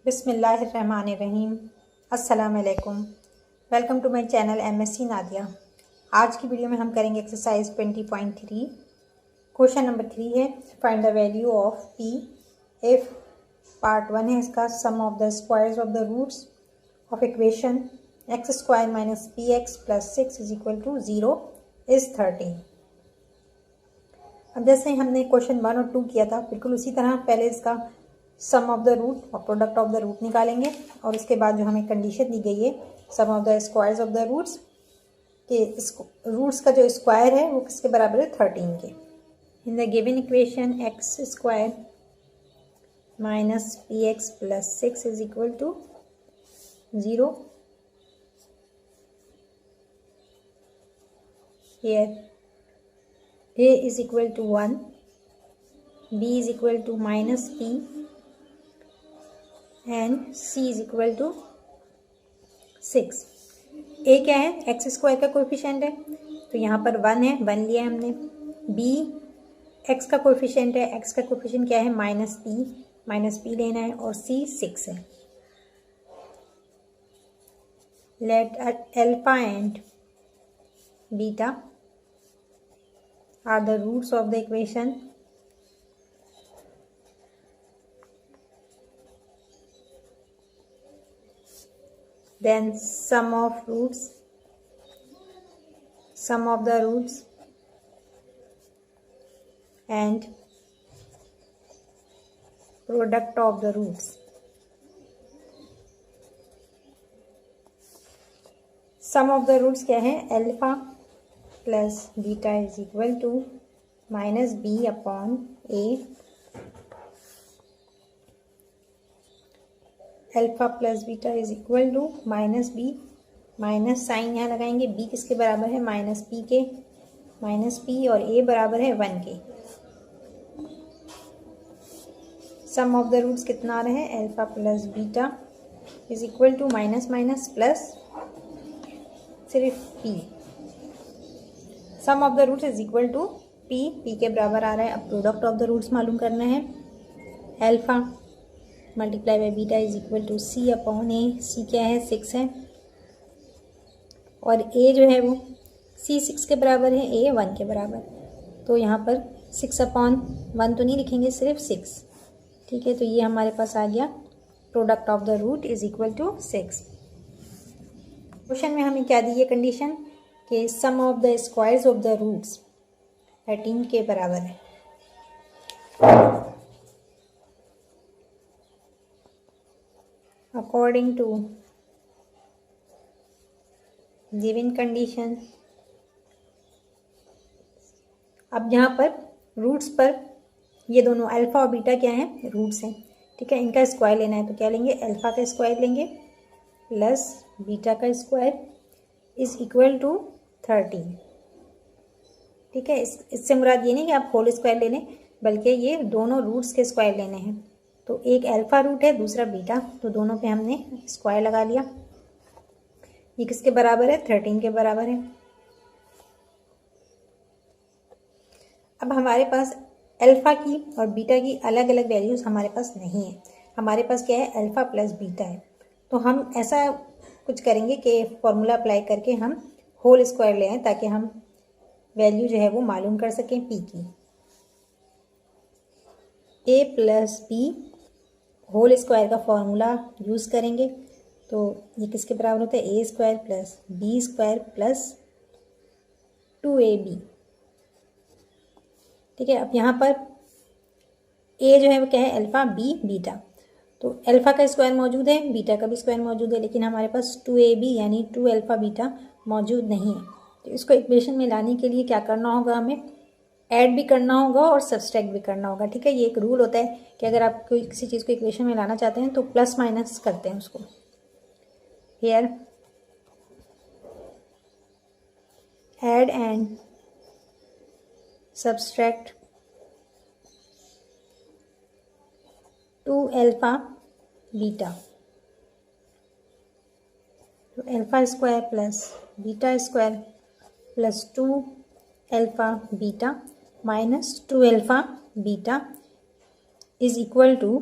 बिस्मिल्लाहिर्रहमानिर्रहीम। अस्सलाम वालेकुम। Welcome to my channel MSc Nadia. आज की वीडियो में हम करेंगे एक्सरसाइज 20.3। क्वेश्चन नंबर 3 है, find the value of P if part 1 है इसका, sum of the squares of the roots of equation x square minus P x plus 6 is equal to 0 is 13। अब जैसे हमने क्वेश्चन 1 और 2 किया था, बिल्कुल उसी तरह पहले इसका सम ऑफ द रूट और प्रोडक्ट ऑफ द रूट निकालेंगे और उसके बाद जो हमें कंडीशन दी गई है sum of the squares of the roots के रूट्स का जो स्क्वायर है वो किसके बराबर है, 13 के। In the given equation x square minus P x plus 6 is equal to 0। here a is equal to 1, b is equal to minus p and c is equal to 6। a क्या है, x square का coefficient है तो यहाँ पर 1 है, 1 लिया है हमने। b x का कोएफिशिएंट है, x का कोएफिशिएंट क्या है, माइनस p लेना है और c 6 है। Let alpha and beta are the roots of the equation then sum of the roots and product of the roots। sum of the roots क्या है, alpha plus beta is equal to minus b upon a. Alpha plus beta is equal to minus b, minus sign यहाँ लगाएंगे, b किसके बराबर है, minus p के, minus p और a बराबर है 1 के। सम ऑफ द रूट्स कितना आ रहा है, alpha plus beta is equal to minus minus plus सिर्फ P. Sum of the roots is equal to P, P के बराबर आ रहा है। अब प्रोडक्ट ऑफ द रूट्स मालूम करना है, alpha multiply by beta is equal to C upon A. C क्या है, 6 है और ए जो है वो सी 6 के बराबर है, ए 1 के बराबर। तो यहाँ पर 6 अपॉन 1 तो नहीं लिखेंगे, सिर्फ 6। ठीक है, तो ये हमारे पास आ गया product of the root is equal to 6। Question में हमें क्या दी है कंडीशन कि sum of the squares of the roots 13 के बराबर है। According to given condition, अब यहाँ पर रूट्स पर ये दोनों अल्फा और बीटा क्या हैं, रूट्स हैं। ठीक है, इनका स्क्वायर लेना है तो क्या लेंगे, अल्फा का स्क्वायर लेंगे प्लस बीटा का स्क्वायर इज इक्वल टू 13। ठीक है, इससे मुराद ये नहीं कि आप होल स्क्वायर ले लें, बल्कि ये दोनों रूट्स के स्क्वायर लेने हैं। तो एक अल्फा रूट है, दूसरा बीटा, तो दोनों पे हमने स्क्वायर लगा लिया। ये किसके बराबर है, 13 के बराबर है। अब हमारे पास अल्फा की और बीटा की अलग अलग वैल्यूज हमारे पास नहीं है, हमारे पास क्या है, अल्फा प्लस बीटा है। तो हम ऐसा कुछ करेंगे कि फॉर्मूला अप्लाई करके हम होल स्क्वायर ले आएँ ताकि हम वैल्यू जो है वो मालूम कर सकें पी की। A plus B whole square का फॉर्मूला यूज़ करेंगे तो ये किसके बराबर होता है, A square plus B square plus 2ab। ठीक है, अब यहाँ पर ए जो है वो क्या है, अल्फा, बी बीटा। तो अल्फा का स्क्वायर मौजूद है, बीटा का भी स्क्वायर मौजूद है, लेकिन हमारे पास 2ab यानी 2 अल्फा बीटा मौजूद नहीं है। तो इसको इक्वेशन में लाने के लिए क्या करना होगा, हमें ऐड भी करना होगा और सब्सट्रैक्ट भी करना होगा। ठीक है, ये एक रूल होता है कि अगर आप कोई किसी चीज़ को इक्वेशन में लाना चाहते हैं तो प्लस माइनस करते हैं उसको। Here add and subtract 2 alpha beta. तो alpha square plus beta square plus 2 alpha beta minus 2 alpha beta is equal to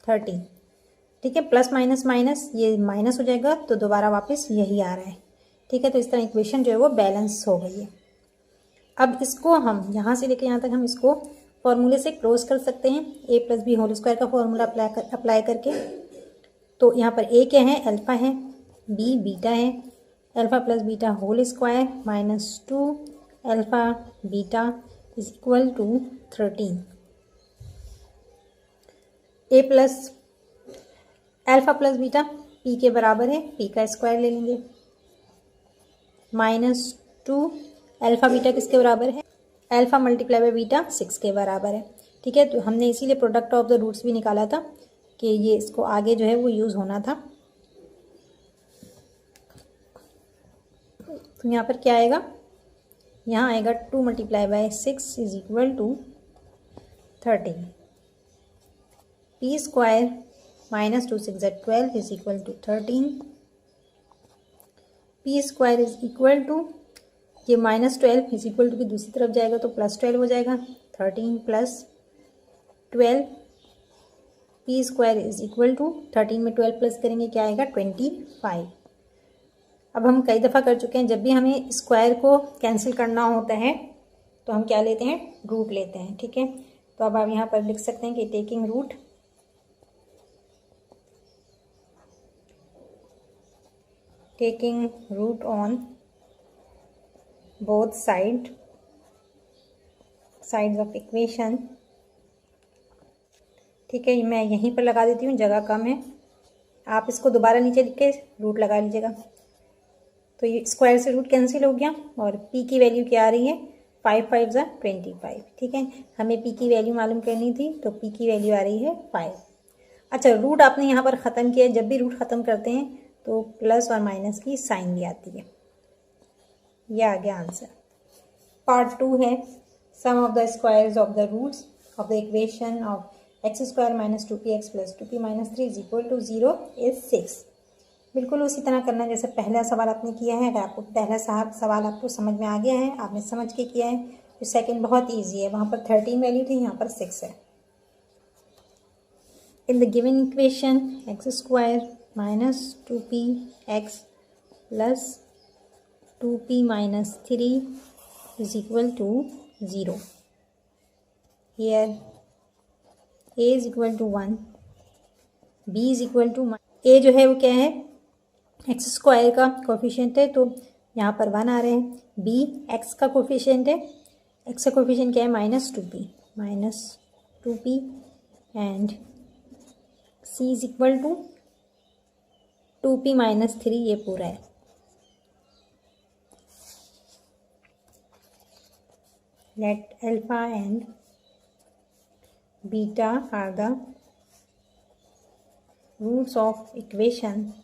13। ठीक है, प्लस माइनस माइनस ये माइनस हो जाएगा तो दोबारा वापस यही आ रहा है। ठीक है, तो इस तरह इक्वेशन जो है वो बैलेंस हो गई है। अब इसको हम यहाँ से लेकर यहाँ तक हम इसको फॉर्मूले से क्लोज कर सकते हैं, a plus B whole square का फॉर्मूला अप्लाई करके। तो यहाँ पर ए क्या है, अल्फा है, बी बीटा है, alpha plus beta whole square minus 2 alpha beta is equal to 13। A plus alpha plus beta p के बराबर है, पी का स्क्वायर ले लेंगे, माइनस 2 अल्फा बीटा किसके बराबर है, अल्फा मल्टीप्लाई बाय बीटा 6 के बराबर है। ठीक है, तो हमने इसीलिए प्रोडक्ट ऑफ द रूट्स भी निकाला था कि ये इसको आगे जो है वो यूज़ होना था। तो यहाँ पर क्या आएगा, यहाँ आएगा 2 multiply by 6 is equal to 13। P square minus 2 6 12 is equal to 13। P square is equal to ये माइनस 12 इज इक्वल टू की दूसरी तरफ जाएगा तो प्लस 12 हो जाएगा, 13 plus 12 p square is equal to 13 में 12 प्लस करेंगे क्या आएगा 25। अब हम कई दफ़ा कर चुके हैं, जब भी हमें स्क्वायर को कैंसिल करना होता है तो हम क्या लेते हैं, रूट लेते हैं। ठीक है, तो अब आप यहाँ पर लिख सकते हैं कि taking root on both sides of equation. ठीक है, मैं यहीं पर लगा देती हूँ, जगह कम है, आप इसको दोबारा नीचे लिख के रूट लगा लीजिएगा। तो ये स्क्वायर से रूट कैंसिल हो गया और p की वैल्यू क्या आ रही है, 5 5 ज़ा 25। ठीक है, हमें p की वैल्यू मालूम करनी थी तो p की वैल्यू आ रही है 5। अच्छा, रूट आपने यहाँ पर ख़त्म किया, जब भी रूट ख़त्म करते हैं तो प्लस और माइनस की साइन भी आती है। यह आ गया आंसर। पार्ट 2 है sum of the squares of the roots of the equation of X square minus 2px plus 2p minus 3 is equal to 0 is 6। बिल्कुल उसी तरह करना जैसे पहला सवाल आपने किया है। अगर आपको पहला सवाल आपको समझ में आ गया है, आपने समझ के किया है, तो सेकंड बहुत इजी है। वहाँ पर 13 वैल्यू थी, यहाँ पर 6 है। In the given equation x square minus 2px plus 2p minus 3 is equal to 0। Here a is equal to 1, b is equal to, a जो है वो क्या है, एक्स स्क्वायर का कोफिशिएंट है तो यहाँ पर 1 आ रहे हैं, b एक्स का कोफिशिएंट है, एक्स का कोफिशिएंट क्या है minus 2p and c is equal to 2p minus 3, ये पूरा है। Let alpha and beta are the roots of equation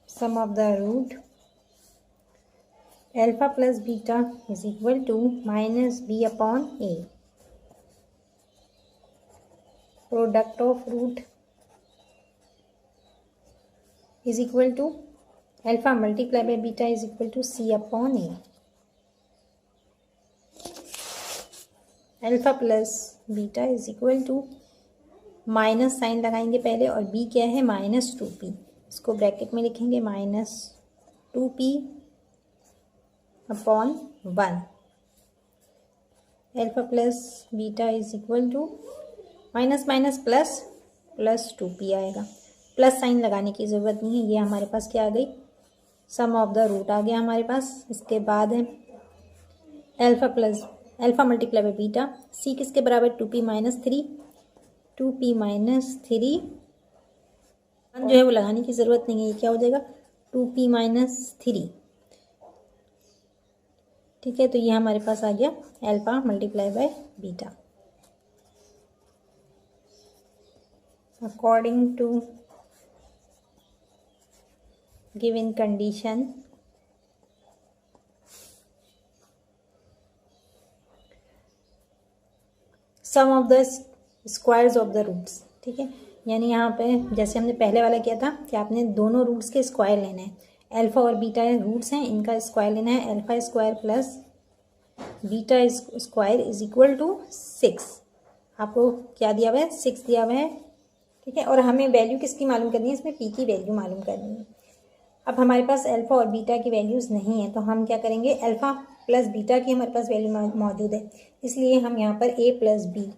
sum of the root alpha plus beta is equal to minus b upon a. Product of root is equal to alpha multiplied by beta is equal to c upon a. Alpha plus beta is equal to, minus sign लगाएंगे पहले और b क्या है -2p, इसको bracket में लिखेंगे -2p upon 1। Alpha plus beta is equal to minus minus plus 2p आएगा। Plus sign लगाने की ज़रूरत नहीं है, ये हमारे पास क्या आ गई, सम ऑफ द रूट आ गया हमारे पास। इसके बाद है alpha multiply by beta, c किसके बराबर 2p माइनस 3, 2p माइनस 3 जो है वो लगाने की ज़रूरत नहीं है, ये क्या हो जाएगा 2p माइनस 3। ठीक है, तो ये हमारे पास आ गया alpha multiply by beta. According to given condition sum of the squares of the roots। ठीक है, यानी यहाँ पे जैसे हमने पहले वाला किया था कि आपने दोनों रूट्स के स्क्वायर लेने हैं। अल्फा और बीटा रूट्स हैं, इनका स्क्वायर लेना है। Alpha square plus beta square is equal to 6। आपको क्या दिया हुआ है? 6 दिया हुआ है, ठीक है। और हमें वैल्यू किसकी मालूम करनी है? इसमें पी की वैल्यू मालूम करनी है। अब हमारे पास अल्फ़ा और बीटा की वैल्यूज़ नहीं है, तो हम क्या करेंगे? अल्फ़ा प्लस बीटा की हमारे पास वैल्यू मौजूद है, इसलिए हम यहाँ पर A plus B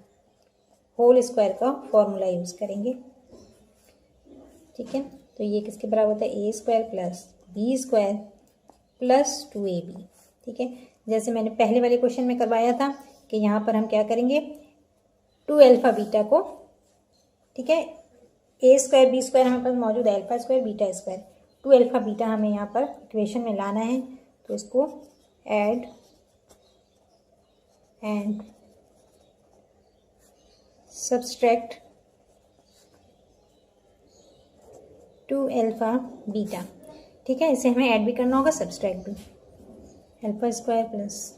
whole square का फॉर्मूला यूज़ करेंगे, ठीक है। तो ये किसके बराबर होता है? A square plus B square plus 2ab, ठीक है। जैसे मैंने पहले वाले क्वेश्चन में करवाया था कि यहाँ पर हम क्या करेंगे? 2 अल्फ़ा बीटा को, ठीक है, ए स्क्वायर बी स्क्वायर हमारे पास मौजूद है, alpha square beta square, 2 alpha beta हमें यहाँ पर इक्वेशन में लाना है। तो इसको add and subtract 2 alpha beta, ठीक है। इसे हमें ऐड भी करना होगा, सब्सट्रैक्ट भी। Alpha square plus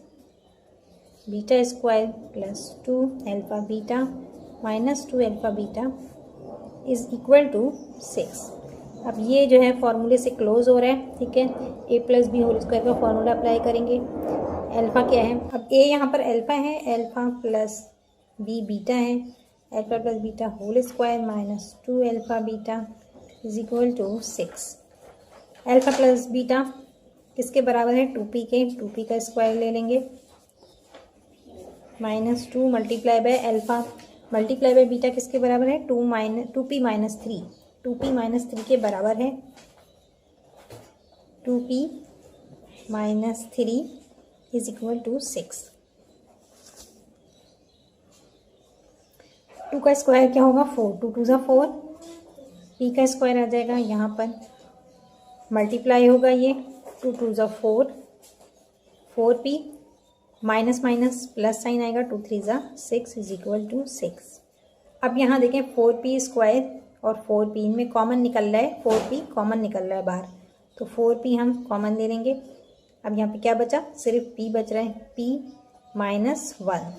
beta square plus 2 alpha beta minus 2 alpha beta is equal to 6। अब ये जो है फॉर्मूले से क्लोज हो रहा है, ठीक है। A plus B whole square का फॉर्मूला अप्लाई करेंगे। अल्फ़ा क्या है? अब ए यहाँ पर अल्फ़ा है, अल्फ़ा प्लस बी बीटा है, alpha plus beta whole square minus 2 alpha beta is equal to 6। Alpha plus beta किसके बराबर है? 2p के, 2p का स्क्वायर ले लेंगे minus 2 multiply bye alpha multiply by beta किसके बराबर है? 2p माइनस 3, 2p माइनस 3 के बराबर है। 2p minus 3 is equal to 6। 2 का स्क्वायर क्या होगा? 4, 2 2 ज़ा 4, p का स्क्वायर आ जाएगा, यहाँ पर मल्टीप्लाई होगा ये 2 2 ज़ा 4, 4p minus minus plus sign आएगा, 2 3 ज़ा 6 इज इक्वल टू 6। अब यहाँ देखें 4p स्क्वायर और 4p इनमें कॉमन निकल रहा है, 4p कॉमन निकल रहा है बाहर, तो 4p हम कॉमन ले लेंगे। अब यहाँ पे क्या बचा? सिर्फ p बच रहा है, p माइनस 1,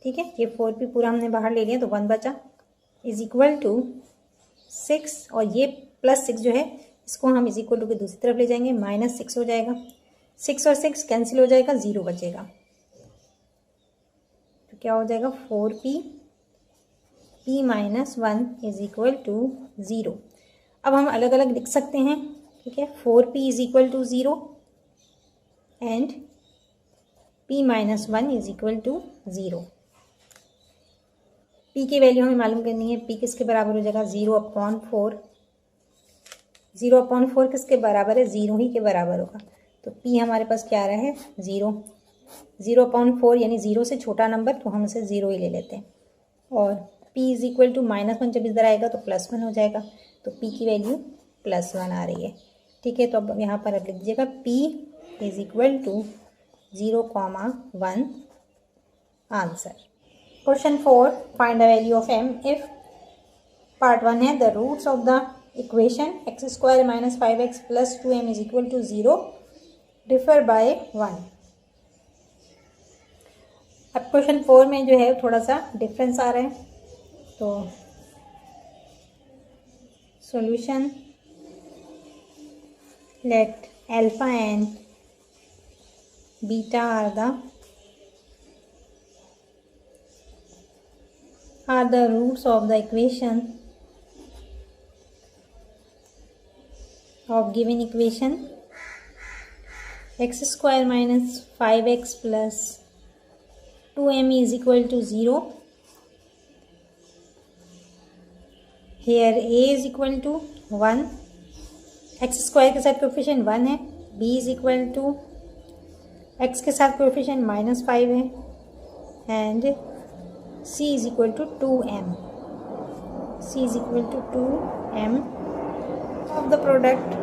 ठीक है। ये 4p पूरा हमने बाहर ले लिया तो 1 बचा इज इक्वल टू 6, और ये प्लस 6 जो है इसको हम इज इक्वल टू के दूसरी तरफ ले जाएंगे, माइनस 6 हो जाएगा। 6 और 6 कैंसिल हो जाएगा, 0 बचेगा, तो क्या हो जाएगा? 4p p minus 1 is equal to 0। अब हम अलग अलग लिख सकते हैं, ठीक है। 4p is equal to 0 and p minus 1 is equal to 0। p की वैल्यू हमें मालूम करनी है, p किसके बराबर हो जाएगा? 0/4। 0/4 किसके बराबर है? 0 ही के बराबर होगा, तो p हमारे पास क्या आ रहा है? 0। 0/4 यानी 0 से छोटा नंबर, तो हम इसे 0 ही ले लेते हैं। और p इज इक्वल टू -1 जब इधर आएगा तो +1 हो जाएगा, तो p की वैल्यू +1 आ रही है, ठीक है। तो अब यहाँ पर अब लिख दीजिएगा p is equal to 0,1 answer. Question 4, find the value of m if part 1 है the roots of the equation x² - 5x + 2m is equal to 0 differ by 1। अब क्वेश्चन 4 में जो है थोड़ा सा डिफरेंस आ रहा है, तो solution let alpha and beta are the roots of the equation of given equation x² - 5x plus 2m is equal to 0. Here a is equal to 1, x² के साथ कोएफिशिएंट 1 है, b is equal to x के साथ coefficient -5 है and c is equal to 2m. c is equal to 2m of the product.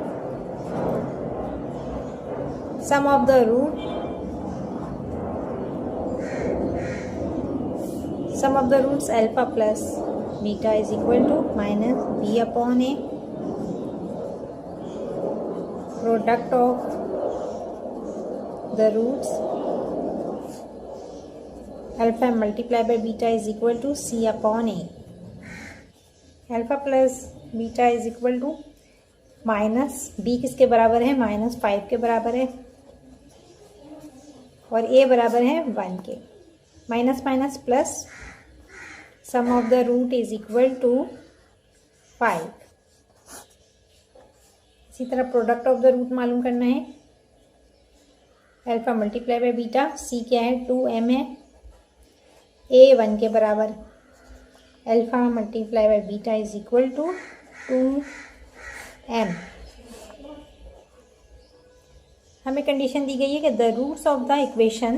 Sum of the roots alpha plus beta is equal to minus b upon a. Product of the roots alpha multiplied by beta is equal to c upon a. Alpha plus beta is equal to minus b किसके बराबर है? -5 के बराबर है, और a बराबर है 1 के। Minus minus plus, sum of the root is equal to 5। इसी तरह प्रोडक्ट ऑफ द रूट मालूम करना है। Alpha multiply by beta, C क्या है 2m है, ए 1 के बराबर। Alpha multiply by beta is equal to 2m। हमें कंडीशन दी गई है कि the roots of the equation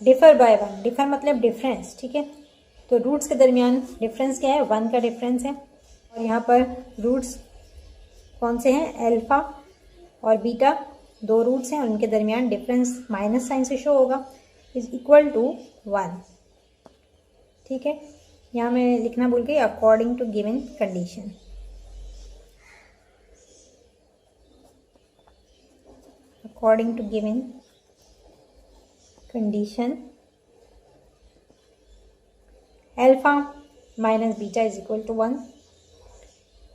differ by 1। Differ मतलब डिफरेंस, ठीक है। तो रूट्स के दरमियान डिफरेंस क्या है, 1 का डिफरेंस है। और यहाँ पर रूट्स कौन से हैं, अल्फा और बीटा, 2 रूट्स हैं और उनके दरमियान डिफरेंस माइनस साइन से शो होगा, इज इक्वल टू 1, ठीक है। यहाँ मैं लिखना भूल गई, according to given condition. According to given condition alpha minus beta is equal to 1।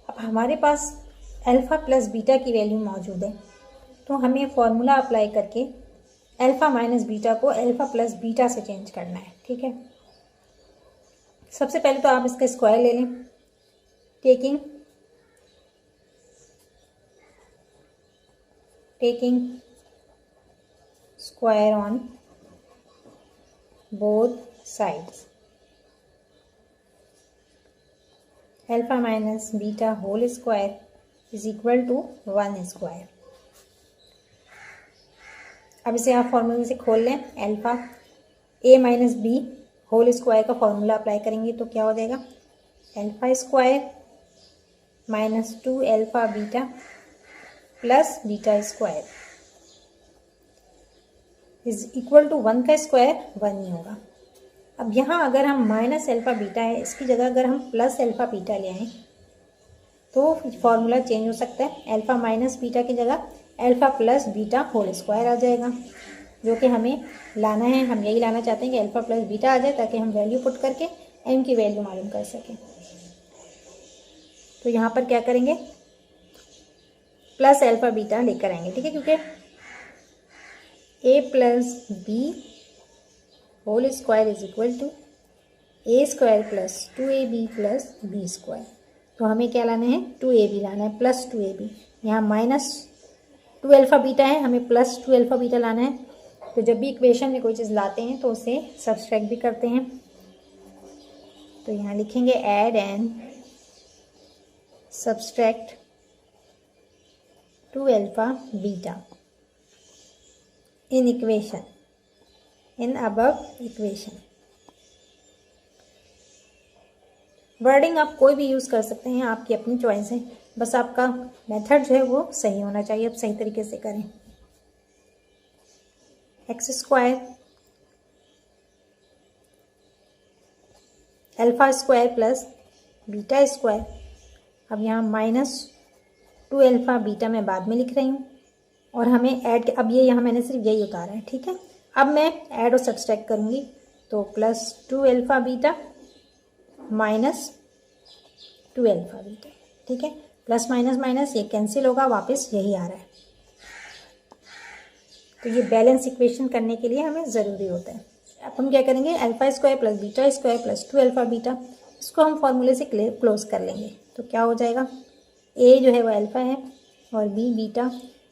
अब हमारे पास अल्फा प्लस बीटा की वैल्यू मौजूद है, तो हमें फॉर्मूला अप्लाई करके अल्फा माइनस बीटा को अल्फा प्लस बीटा से चेंज करना है, ठीक है। सबसे पहले तो आप इसका स्क्वायर ले लें, taking square on both sides. Alpha minus beta whole square is equal to 1 square. अब इसे आप फॉर्मूले से खोल लें। Alpha a minus b whole square का फॉर्मूला अप्लाई करेंगे तो क्या हो जाएगा, alpha square minus 2 alpha beta plus beta square is equal to 1 का स्क्वायर 1 ही होगा। अब यहाँ अगर हम माइनस अल्फा बीटा है, इसकी जगह अगर हम प्लस अल्फा बीटा ले आएँ तो फॉर्मूला चेंज हो सकता है। अल्फा माइनस बीटा की जगह alpha plus beta whole square आ जाएगा, जो कि हमें लाना है। हम यही लाना चाहते हैं कि अल्फा प्लस बीटा आ जाए, ताकि हम वैल्यू पुट करके एम की वैल्यू मालूम कर सकें। तो यहाँ पर क्या करेंगे, प्लस अल्फा बीटा लेकर आएंगे, ठीक है, क्योंकि A plus B whole square is equal to A square plus 2ab plus B square. तो हमें क्या लाना है, 2ab लाना है, प्लस 2ab। यहाँ माइनस 2 अल्फा बीटा है, हमें प्लस 2 अल्फा बीटा लाना है। तो जब भी इक्वेशन में कोई चीज़ लाते हैं तो उसे सब्सट्रैक्ट भी करते हैं। तो यहाँ लिखेंगे add and subtract 2 alpha beta in equation, in above equation. Wording आप कोई भी यूज़ कर सकते हैं, आपकी अपनी चॉइस है, बस आपका मेथड जो है वो सही होना चाहिए। आप सही तरीके से करें। X square alpha square plus beta square. अब यहाँ माइनस 2 अल्फा बीटा मैं बाद में लिख रही हूँ, और हमें ऐड, अब ये यहाँ मैंने सिर्फ यही उतारा है, ठीक है। अब मैं ऐड और सब्सट्रैक्ट करूँगी, तो plus 2 alpha beta minus 2 alpha beta, ठीक है। प्लस माइनस माइनस ये कैंसिल होगा, वापस यही आ रहा है। तो ये बैलेंस इक्वेशन करने के लिए हमें ज़रूरी होता है। अब हम क्या करेंगे, alpha square plus beta square plus 2 alpha beta, इसको हम फॉर्मूले से क्लोज कर लेंगे। तो क्या हो जाएगा, ए जो है वो अल्फा है और b beta,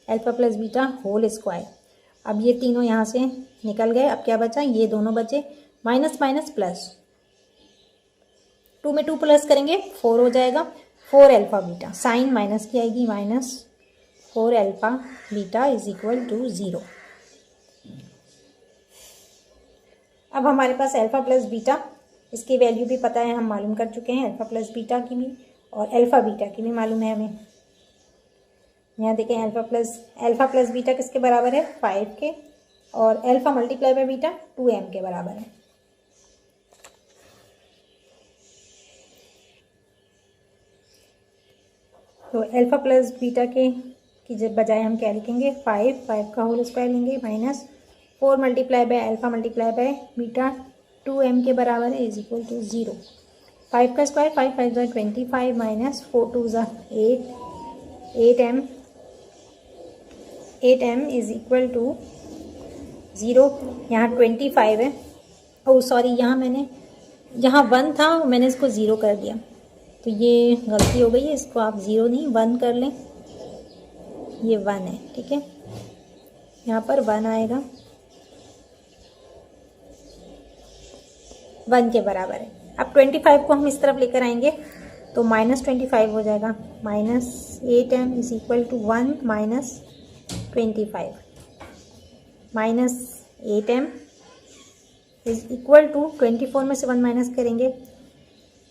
alpha plus beta whole square. अब ये तीनों यहाँ से निकल गए। अब क्या बचा, ये दोनों बचे, माइनस माइनस प्लस, 2 में 2 प्लस करेंगे 4 हो जाएगा। 4 अल्फा बीटा, साइन माइनस की आएगी, minus 4 alpha beta is equal to 0। अब हमारे पास अल्फा प्लस बीटा, इसकी वैल्यू भी पता है, हम मालूम कर चुके हैं। अल्फा प्लस बीटा की भी और अल्फा बीटा की भी मालूम है हमें। यहाँ देखें, अल्फा प्लस बीटा किसके बराबर है, 5 के, और alpha multiply by beta 2m के बराबर है। तो अल्फा प्लस बीटा के की जब बजाय हम क्या लिखेंगे, 5 का होल स्क्वायर लेंगे, minus 4 multiply by alpha multiply by beta 2m के बराबर है, इज इक्वल टू 0। 5 का स्क्वायर 5 5 ज़ा 25 माइनस 4 2 ज़ा 8m इज इक्वल टू 0, यहाँ 25 है। ओ सॉरी, यहाँ 1 था, मैंने इसको 0 कर दिया, तो ये गलती हो गई है। इसको आप 0 नहीं 1 कर लें, ये 1 है, ठीक है। यहाँ पर 1 आएगा, 1 के बराबर है। अब 25 को हम इस तरफ लेकर आएंगे तो -25 हो जाएगा। -8m is equal to 1 minus 25, -8m is equal to 24 में से 1 माइनस करेंगे,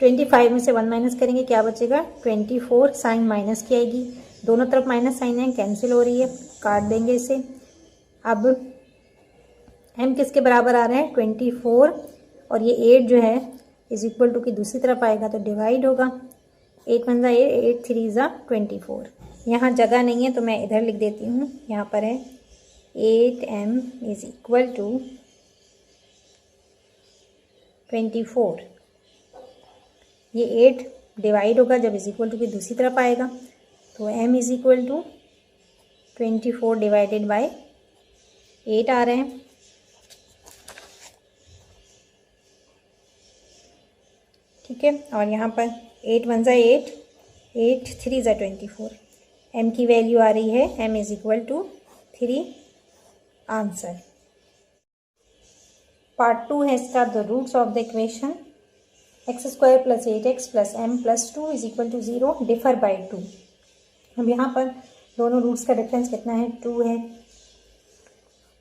25 में से 1 माइनस करेंगे, क्या बचेगा 24। साइन माइनस की आएगी, दोनों तरफ माइनस साइन है, कैंसिल हो रही है, काट देंगे इसे। अब m किसके बराबर आ रहा है 24, और ये 8 जो है इज इक्वल टू की दूसरी तरफ आएगा तो डिवाइड होगा। 8 1 8, 8 3 24। यहाँ जगह नहीं है तो मैं इधर लिख देती हूँ, यहाँ पर है 8m इज इक्वल टू 24। ये 8 डिवाइड होगा जब इज इक्वल टू की दूसरी तरफ आएगा, तो m is equal to 24 divided by 8 आ रहे हैं। ठीक है, और यहाँ पर 8 1 8, 8 3 24। m की वैल्यू आ रही है m is equal to 3। Answer part 2 है इसका, the roots of the equation x² + 8x + m + 2 is equal to 0 differ by 2। अब यहाँ पर दोनों रूट्स का डिफरेंस कितना है 2 है।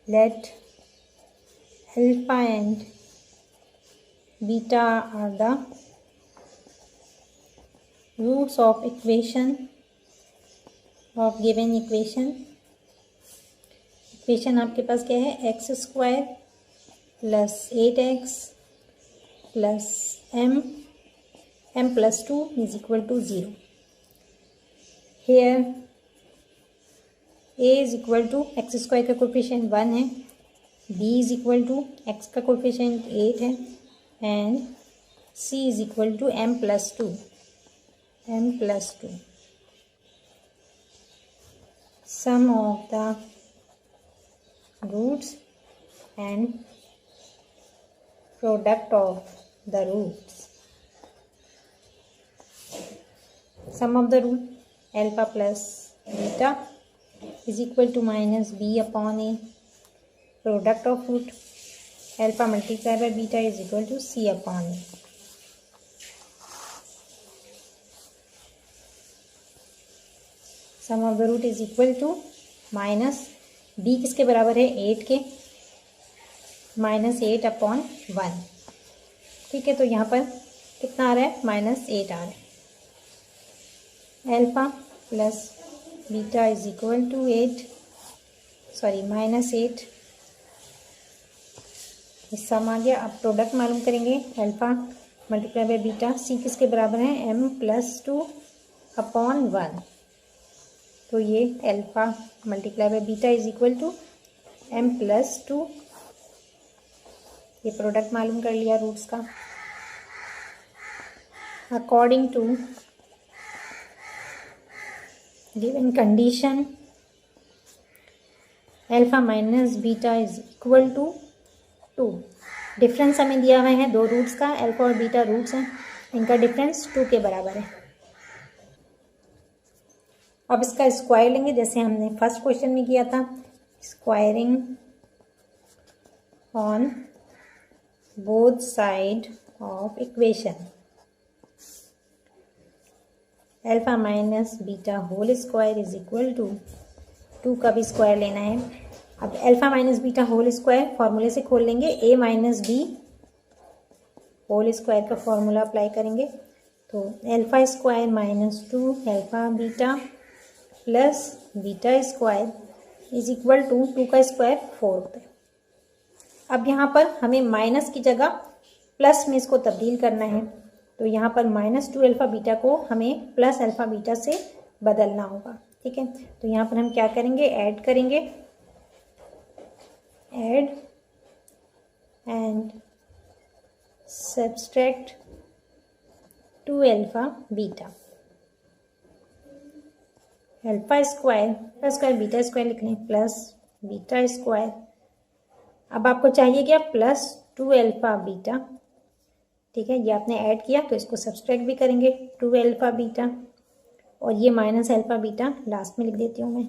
Let alpha and beta are the roots of equation of given equation आपके पास क्या है x² + 8x + m + 2 is equal to 0। Here a is equal to x² का कोफिशिएंट 1 है, b is equal to x का कोफिशिएंट 8 है, and c is equal to m + 2। Sum of the roots and product of the roots. Sum of the root alpha plus beta is equal to -b upon a. Product of root alpha multiplied by beta is equal to c upon a. Sum of the root is equal to -b किसके बराबर है 8 के, -8 upon 1। ठीक है, तो यहाँ पर कितना आ रहा है -8 आ रहा है। Alpha plus beta is equal to -8, इस सम आ गया। अब प्रोडक्ट मालूम करेंगे, alpha multiply by beta, c किसके बराबर है m + 2 अपॉन 1। तो ये alpha multiply by beta is equal to m + 2। ये प्रोडक्ट मालूम कर लिया रूट्स का। According to given condition alpha minus beta is equal to 2। Difference हमें दिया हुआ है दो रूट्स का, अल्फा और बीटा रूट्स हैं, इनका डिफरेंस 2 के बराबर है। अब इसका स्क्वायर लेंगे जैसे हमने फर्स्ट क्वेश्चन में किया था, squaring on both side of equation. Alpha minus beta whole square is equal to 2 का भी स्क्वायर लेना है। अब alpha minus beta whole square फॉर्मूले से खोल लेंगे, a minus b whole square का फॉर्मूला अप्लाई करेंगे, तो alpha square -2 alpha beta plus beta square is equal to 2 का स्क्वायर 4 होता है। अब यहाँ पर हमें माइनस की जगह प्लस में इसको तब्दील करना है, तो यहाँ पर -2 अल्फा बीटा को हमें प्लस अल्फा बीटा से बदलना होगा। ठीक है, तो यहाँ पर हम क्या करेंगे, ऐड करेंगे, add and subtract 2 alpha beta. Alpha square beta square लिख लें, प्लस बीटा स्क्वायर अब आपको चाहिए क्या, +2 अल्फ़ा बीटा। ठीक है, ये आपने ऐड किया तो इसको सब्सट्रैक्ट भी करेंगे, 2 अल्फ़ा बीटा, और ये माइनस अल्फ़ा बीटा लास्ट में लिख देती हूँ मैं,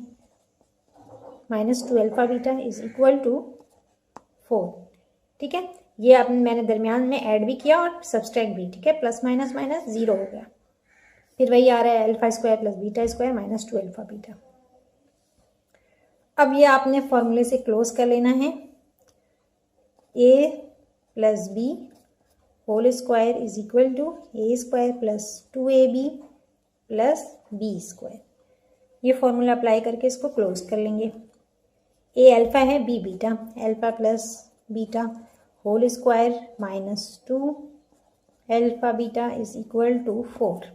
-2 alpha beta is equal to 4। ठीक है, ये आपने मैंने दरमियान में ऐड भी किया और सब्सट्रैक्ट भी। ठीक है, प्लस माइनस माइनस 0 हो गया, फिर वही आ रहा है alpha square plus beta square -2 alpha beta. अब ये आपने फॉर्मूले से क्लोज कर लेना है, a + b whole square is equal to a² + 2ab + b²। ये फॉर्मूला अप्लाई करके इसको क्लोज कर लेंगे। a अल्फ़ा है, b beta, alpha plus beta whole square -2 alpha beta is equal to 4।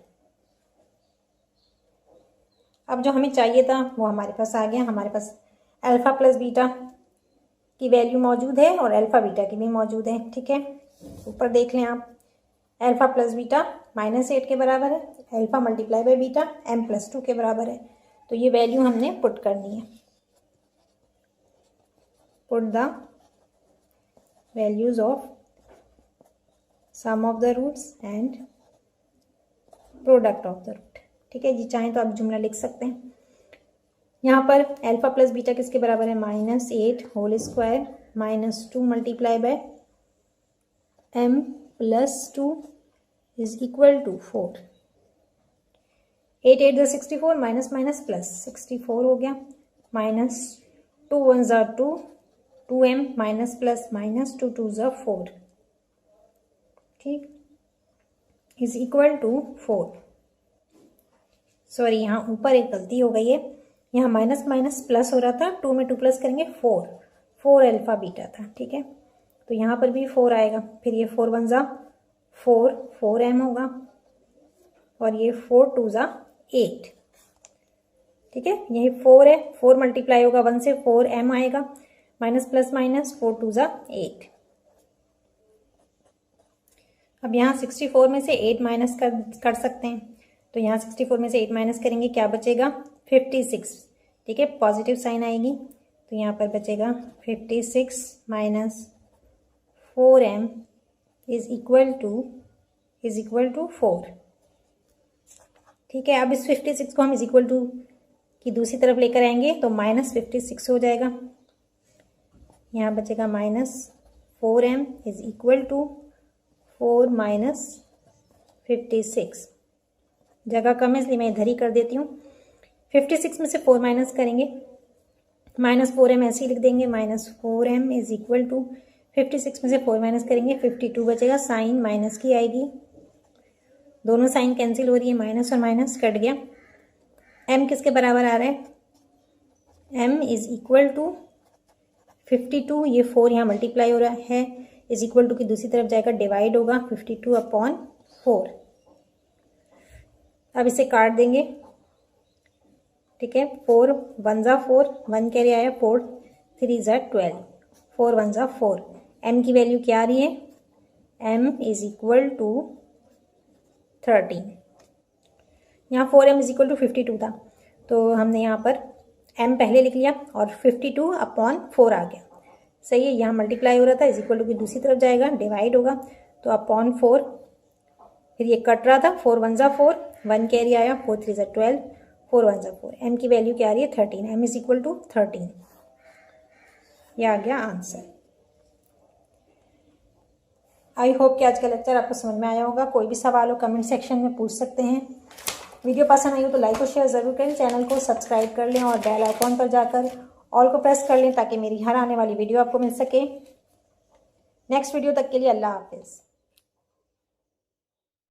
अब जो हमें चाहिए था वो हमारे पास आ गया। हमारे पास अल्फ़ा प्लस बीटा की वैल्यू मौजूद है और अल्फ़ा बीटा की भी मौजूद है। ठीक है, ऊपर देख लें आप, अल्फ़ा प्लस बीटा -8 के बराबर है, alpha multiply by beta m+2 के बराबर है। तो ये वैल्यू हमने पुट करनी है। Put the values of sum of the roots and product of the root. ठीक है जी, चाहें तो आप जुमला लिख सकते हैं। यहाँ पर अल्फ़ा प्लस बीटा किसके बराबर है, -8 whole square -2 multiply by m+2 is equal to 4। 8 8 = 64, minus minus plus 64 हो गया, -2 1 = 2, 2m माइनस प्लस -2 2 = 4। ठीक, इज इक्वल टू 4। सॉरी, यहाँ ऊपर एक गलती हो गई है, यहाँ माइनस माइनस प्लस हो रहा था, 2 में 2 प्लस करेंगे 4 अल्फ़ा बीटा था। ठीक है, तो यहाँ पर भी 4 आएगा, फिर ये 4 1 = 4, 4m होगा, और ये 4 2 = 8। ठीक है, यही 4 है, 4 मल्टीप्लाई होगा 1 से, 4m आएगा, माइनस प्लस माइनस 4 2 = 8। अब यहाँ 64 में से 8 माइनस कर सकते हैं, तो यहाँ 64 में से 8 माइनस करेंगे, क्या बचेगा, 56। ठीक है, पॉजिटिव साइन आएगी, तो यहाँ पर बचेगा 56 minus 4m is equal to 4। ठीक है, अब इस 56 को हम इज इक्वल टू की दूसरी तरफ लेकर आएंगे तो -56 हो जाएगा। यहाँ बचेगा -4m is equal to 4 minus 56। जगह कम है इसलिए मैं इधर ही कर देती हूँ। 56 में से 4 माइनस करेंगे, -4m ऐसे ही लिख देंगे, -4m इज इक्वल टू 56 में से 4 माइनस करेंगे 52 बचेगा, साइन माइनस की आएगी, दोनों साइन कैंसिल हो रही है, माइनस और माइनस कट गया। m किसके बराबर आ रहा है, m इज इक्वल टू 52, ये 4 यहाँ मल्टीप्लाई हो रहा है, इज इक्वल टू की दूसरी तरफ जाएगा, डिवाइड होगा 52/4। अब इसे काट देंगे। ठीक है, 4 1 = 4, 1 कैरी आया, 4 3 = 12, 4 1 = 4। m की वैल्यू क्या आ रही है, m इज इक्वल टू 13। यहाँ 4m इज इक्वल टू 52 था, तो हमने यहाँ पर m पहले लिख लिया और 52/4 आ गया। सही है, यहाँ मल्टीप्लाई हो रहा था, इज इक्वल टू की दूसरी तरफ जाएगा, डिवाइड होगा, तो /4, फिर ये कट रहा था, 4 1 = 4, 1 कैरी आया, 4 3 = 12, 4 1 = 4। m की वैल्यू क्या आ रही है, 13, m इज इक्वल टू 13। यह आ गया आंसर। आई होप कि आज का लेक्चर आपको समझ में आया होगा। कोई भी सवाल हो कमेंट सेक्शन में पूछ सकते हैं। वीडियो पसंद आई हो तो लाइक और शेयर ज़रूर करें, चैनल को सब्सक्राइब कर लें और बेल आइकॉन पर जाकर ऑल को प्रेस कर लें ताकि मेरी हर आने वाली वीडियो आपको मिल सके। नेक्स्ट वीडियो तक के लिए अल्लाह हाफिज़।